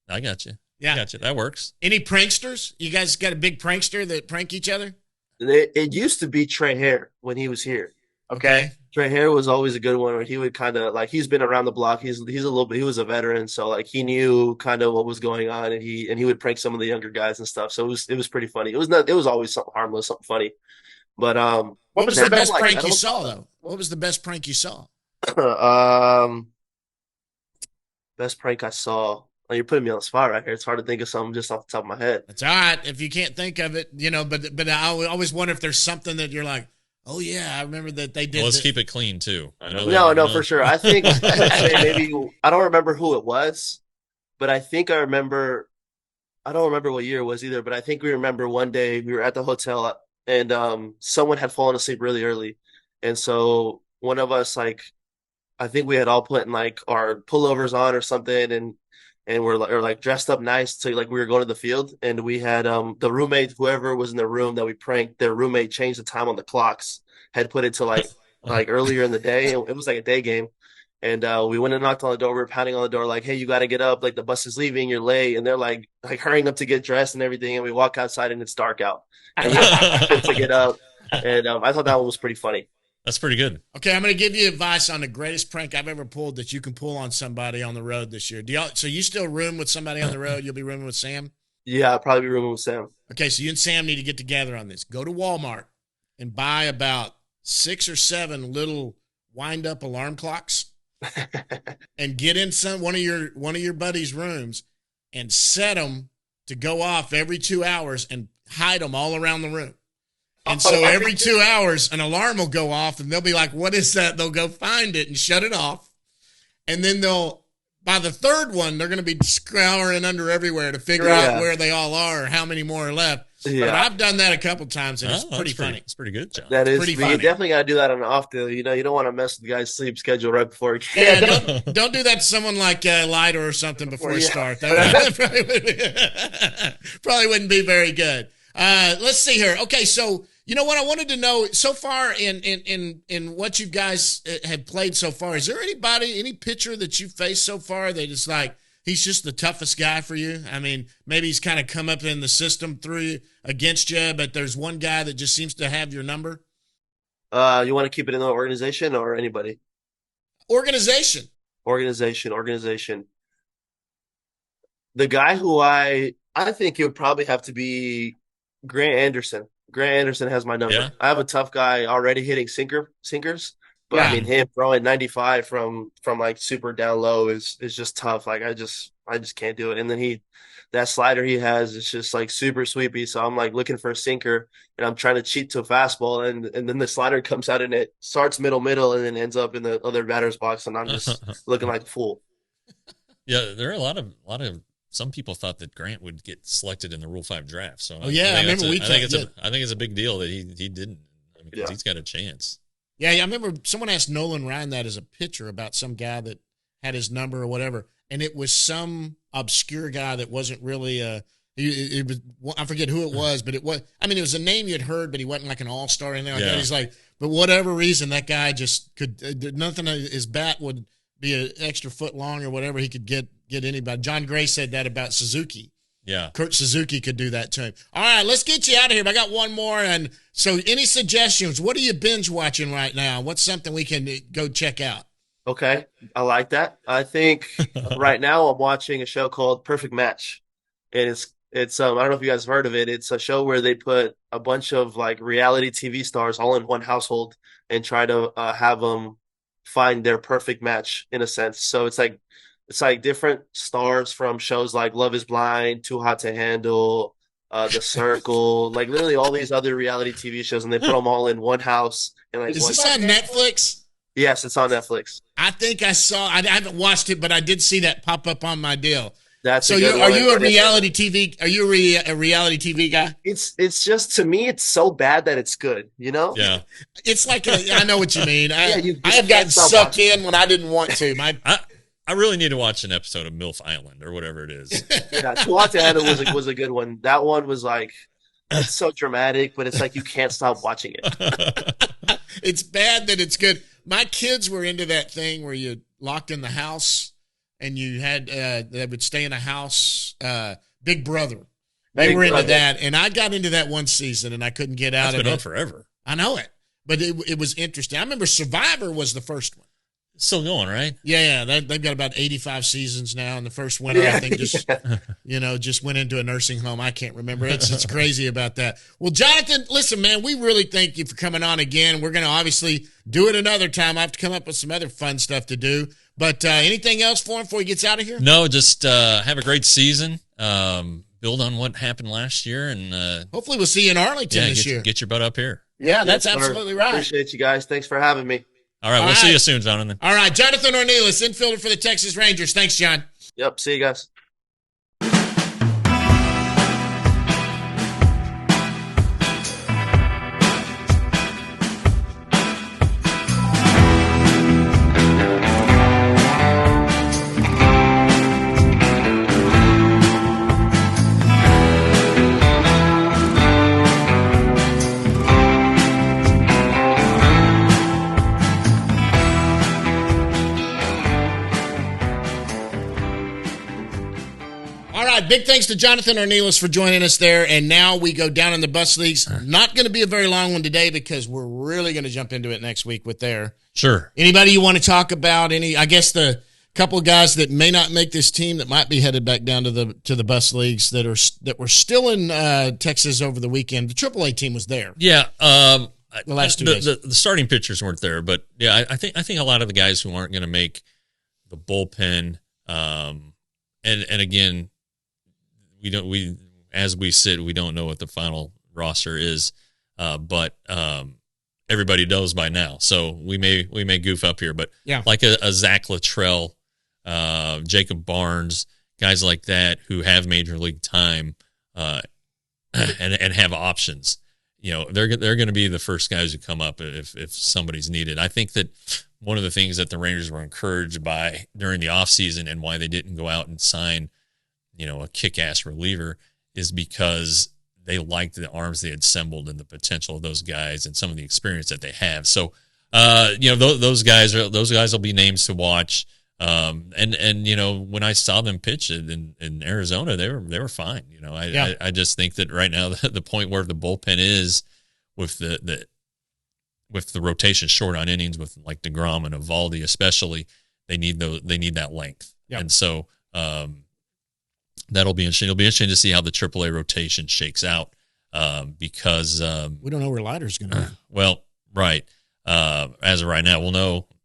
I got you. Yeah, I got you. That works. Any pranksters? You guys got a big prankster that prank each other? It used to be Trey Hare when he was here. Okay. Trey Hare was always a good one, where he would kind of he's been around the block. He was a veteran, so he knew kind of what was going on, and he would prank some of the younger guys and stuff. So it was pretty funny. It was always something harmless, something funny. But what was the best prank you saw though? What was the best prank you saw? Best prank I saw. Oh, you're putting me on the spot right here. It's hard to think of something just off the top of my head. That's all right if you can't think of it, but I always wonder if there's something that you're like, oh yeah, I remember that they did. Well, let's keep it clean too. No, for sure. I think maybe I don't remember who it was, but I think I remember. I don't remember what year it was either, but I think we remember one day we were at the hotel and someone had fallen asleep really early, and so one of us I think we had all put in like our pullovers on or something, and we're like dressed up nice to like we were going to the field, and we had the roommate, whoever was in the room that we pranked, their roommate changed the time on the clocks, had put it to like earlier in the day. It was like a day game. And we went and knocked on the door. We were pounding on the door, like, "Hey, you got to get up! Like the bus is leaving. You're late." And they're like hurrying up to get dressed and everything. And we walk outside and it's dark out. And we have to get up. And I thought that one was pretty funny. That's pretty good. Okay, I'm going to give you advice on the greatest prank I've ever pulled that you can pull on somebody on the road this year. So you still room with somebody on the road? You'll be rooming with Sam? Yeah, I'll probably be rooming with Sam. Okay, so you and Sam need to get together on this. Go to Walmart and buy about 6 or 7 little wind-up alarm clocks. And get in one of your buddies' rooms and set them to go off every 2 hours and hide them all around the room. And so every 2 hours, an alarm will go off and they'll be like, "What is that?" They'll go find it and shut it off. And then by the third one, they're going to be scouring under everywhere to figure out where they all are or how many more are left. Yeah. But I've done that a couple times, and it's pretty funny. It's pretty good, John. That is pretty funny. You definitely got to do that on an off day. You don't want to mess with the guy's sleep schedule right before he can. Yeah, don't do that to someone like Lighter or something before you start. That probably wouldn't be very good. Let's see here. Okay, so you know what I wanted to know so far in what you guys have played so far. Is there any pitcher that you've faced so far that is like he's just the toughest guy for you? I mean, maybe he's kind of come up in the system against you, but there's one guy that just seems to have your number. You want to keep it in the organization or anybody? Organization. The guy who I think it would probably have to be Grant Anderson. Grant Anderson has my number. Yeah. I have a tough guy already hitting sinkers, but I mean him throwing 95 from like super down low is just tough. Like I just can't do it. And then that slider he has is just like super sweepy. So I'm like looking for a sinker and I'm trying to cheat to a fastball and then the slider comes out and it starts middle and then ends up in the other batter's box and I'm just looking like a fool. Yeah, there are a lot of some people thought that Grant would get selected in the Rule 5 draft. So I remember I think it's a big deal that he didn't. I mean, he's got a chance. Yeah, I remember someone asked Nolan Ryan that as a pitcher about some guy that had his number or whatever, and it was some obscure guy that wasn't really it was, I forget who it was, but it was a name you'd heard, but he wasn't like an all-star or anything like that. He's like, but whatever reason, that guy just could nothing. His bat would be an extra foot long or whatever. He could get anybody. John Gray said that about Suzuki. Yeah. Kurt Suzuki could do that to him. All right, let's get you out of here. I got one more. And so any suggestions? What are you binge watching right now? What's something we can go check out? Okay. I like that. I think right now I'm watching a show called Perfect Match. And it's I don't know if you guys have heard of it. It's a show where they put a bunch of like reality TV stars all in one household and try to have them find their perfect match in a sense. So it's like different stars from shows like Love is Blind, Too Hot to Handle, The Circle, like literally all these other reality TV shows, and they put them all in one house. And like, is this on Netflix? Yes, it's on Netflix. I think I haven't watched it, but I did see that pop up on my deal. That's so. Are you a reality TV? Are you a reality TV guy? It's just, to me, it's so bad that it's good. You know? Yeah. It's like I know what you mean. I have gotten sucked in when I didn't want to. I really need to watch an episode of MILF Island or whatever it is. Yeah, Too Hot to Handle was a good one. That one was like, it's so dramatic, but it's like you can't stop watching it. It's bad that it's good. My kids were into that thing where you locked in the house and you had they would stay in a house. Big Brother. They were into that, and I got into that one season and I couldn't get out of it. It's been on forever. I know it, but it was interesting. I remember Survivor was the first one. Still going, right? Yeah. They've got about 85 seasons now, and the first winner, I think, just went into a nursing home. I can't remember. It's crazy about that. Well, Jonathan, listen, man, we really thank you for coming on again. We're going to obviously do it another time. I have to come up with some other fun stuff to do. But anything else for him before he gets out of here? No, just have a great season. Build on what happened last year, and hopefully we'll see you in Arlington this year. Get your butt up here. Yeah, that's absolutely right. Appreciate you guys. Thanks for having me. All right, we'll see you soon, Jonathan. All right, Jonathan Ornelas, infielder for the Texas Rangers. Thanks, John. Yep, see you guys. Big thanks to Jonathan Ornelas for joining us there. And now we go down in the bus leagues. Not going to be a very long one today because we're really going to jump into it next week with there. Sure. Anybody you want to talk about? I guess the couple of guys that may not make this team that might be headed back down to the bus leagues that were still in Texas over the weekend. The AAA team was there. Yeah. The last 2 days. The starting pitchers weren't there, but yeah, I think a lot of the guys who aren't going to make the bullpen, and again, as we sit, we don't know what the final roster is, but everybody knows by now. So we may goof up here, but yeah, like a Zach Luttrell, Jacob Barnes, guys like that who have major league time, and have options. They're going to be the first guys who come up if somebody's needed. I think that one of the things that the Rangers were encouraged by during the offseason and why they didn't go out and sign a kick-ass reliever is because they liked the arms they had assembled and the potential of those guys and some of the experience that they have. So, those guys will be names to watch. And when I saw them pitch in Arizona, they were fine. I just think that right now the point where the bullpen is with the rotation short on innings with like DeGrom and Evaldi especially, they need that length. Yep. And so, that'll be interesting. It'll be interesting to see how the AAA rotation shakes out because we don't know where Leiter's going to be. Well, right. As of right now,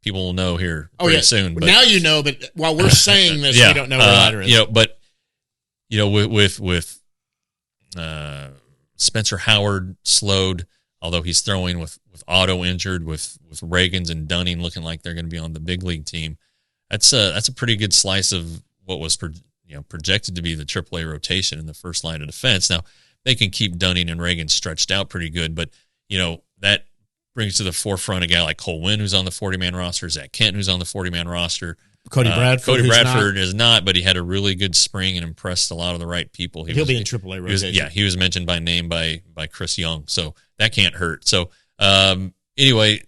people will know here pretty soon. But now but while we're saying this, we don't know where Leiter is. With Spencer Howard slowed, although he's throwing with Otto injured, with Reagans and Dunning looking like they're going to be on the big league team. That's a pretty good slice of what was projected to be the AAA rotation in the first line of defense. Now, they can keep Dunning and Reagan stretched out pretty good, but, that brings to the forefront a guy like Cole Winn, who's on the 40-man roster, Zach Kent, who's on the 40-man roster. Cody Bradford is not, but he had a really good spring and impressed a lot of the right people. He'll be in AAA rotation. He was mentioned by name by Chris Young, so that can't hurt. So, anyway,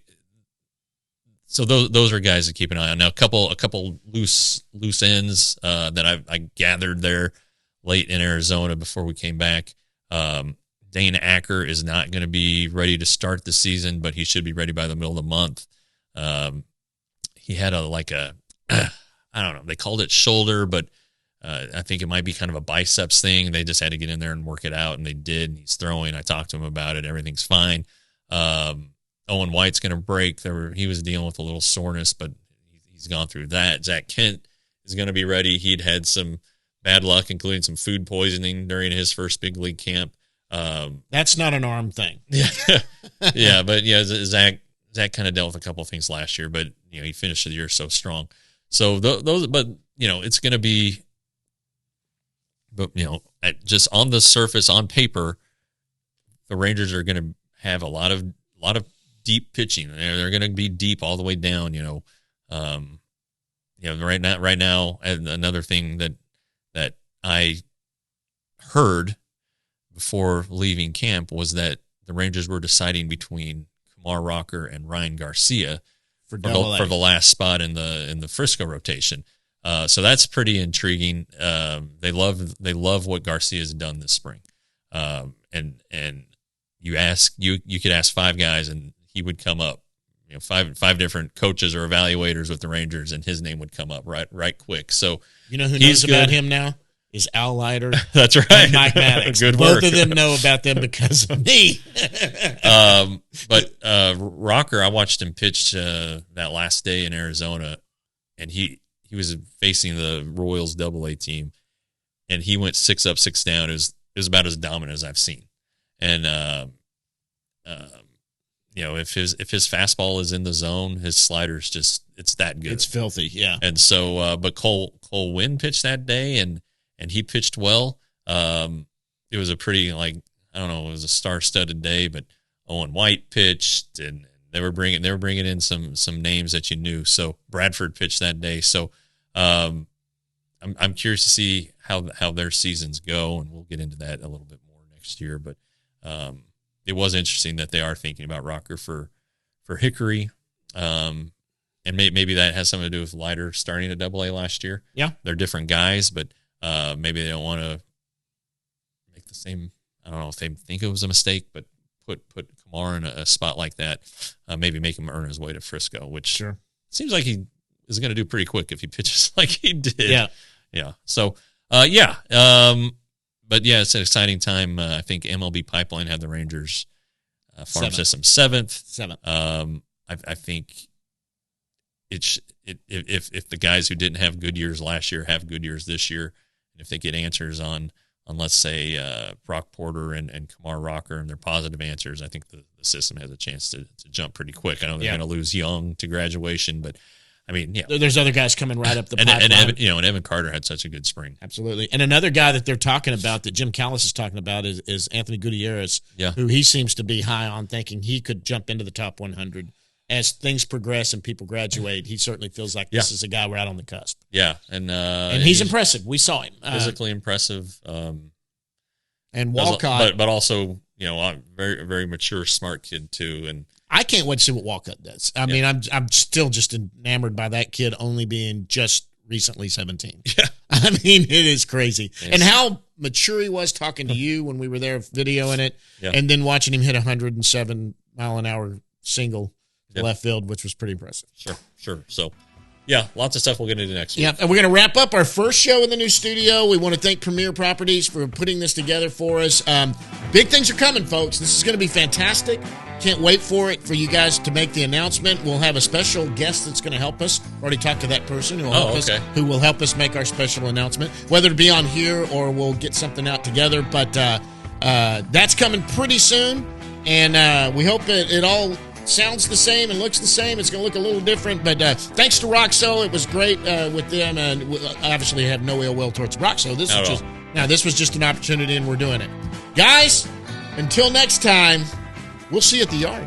so those are guys to keep an eye on. Now, a couple loose ends that I gathered there late in Arizona before we came back. Dane Acker is not going to be ready to start the season, but he should be ready by the middle of the month. He had I don't know, they called it shoulder, but I think it might be kind of a biceps thing. They just had to get in there and work it out, and they did. And he's throwing. I talked to him about it. Everything's fine. Owen White's going to break. He was dealing with a little soreness, but he's gone through that. Zach Kent is going to be ready. He'd had some bad luck, including some food poisoning during his first big league camp. That's not an arm thing. Yeah, but Zach kind of dealt with a couple of things last year, but he finished the year so strong. So those, but it's going to be, but just on the surface, on paper, the Rangers are going to have a lot of deep pitching. They're going to be deep all the way down. Right now, and another thing that I heard before leaving camp was that the Rangers were deciding between Kumar Rocker and Ryan Garcia for the last spot in the Frisco rotation. So that's pretty intriguing. They love what Garcia has done this spring. And you could ask five guys and he would come up. Five different coaches or evaluators with the Rangers, and his name would come up right quick. So who knows about him now is Al Leiter. That's right. And Mike Maddox. Good Both work. of them know about them because of me. But Rocker, I watched him pitch that last day in Arizona, and he was facing the Royals AA team, and he went 6 up, 6 down. It was about as dominant as I've seen. And if his fastball is in the zone, his slider's just, it's that good. It's filthy, yeah. And so, but Cole Winn pitched that day, and he pitched well. It was a pretty, it was a star-studded day, but Owen White pitched, and they were bringing in some names that you knew. So Bradford pitched that day. So I'm curious to see how their seasons go, and we'll get into that a little bit more next year. But it was interesting that they are thinking about Rocker for Hickory, and maybe that has something to do with Leiter starting at AA last year. Yeah, they're different guys, but maybe they don't want to make the same. I don't know if they think it was a mistake, but put Kamar in a spot like that, maybe make him earn his way to Frisco, which seems like he is going to do pretty quick if he pitches like he did. Yeah. So but yeah, it's an exciting time. I think MLB Pipeline had the Rangers farm system 7th. I think if the guys who didn't have good years last year have good years this year, and if they get answers on let's say Brock Porter and Kamar Rocker and their positive answers, I think the system has a chance to jump pretty quick. I know they're going to lose Young to graduation, but I mean, there's other guys coming right up the pipeline. And Evan Carter had such a good spring. Absolutely. And another guy that they're talking about, that Jim Callis is talking about, is Anthony Gutierrez, who he seems to be high on, thinking he could jump into the top 100. As things progress and people graduate, he certainly feels like this is a guy right on the cusp. Yeah, and he's impressive. We saw him. Physically impressive. And Walcott. But also, a very, very mature, smart kid, too. And I can't wait to see what Walcott does. I mean, I'm still just enamored by that kid only being just recently 17. Yeah. I mean, it is crazy. Yes. And how mature he was talking to you when we were there videoing it, and then watching him hit 107-mile-an-hour single left field, which was pretty impressive. Sure. So, lots of stuff we'll get into next week. Yeah, and we're going to wrap up our first show in the new studio. We want to thank Premier Properties for putting this together for us. Big things are coming, folks. This is going to be fantastic. Can't wait for you guys to make the announcement. We'll have a special guest that's going to help us. Already talked to that person who will help us make our special announcement, whether it be on here or we'll get something out together. But that's coming pretty soon, and we hope it all sounds the same and looks the same. It's going to look a little different, but thanks to Roxo, it was great with them, and obviously have no ill will towards Roxo. This was just an opportunity, and we're doing it. Guys, until next time, we'll see you at the yard.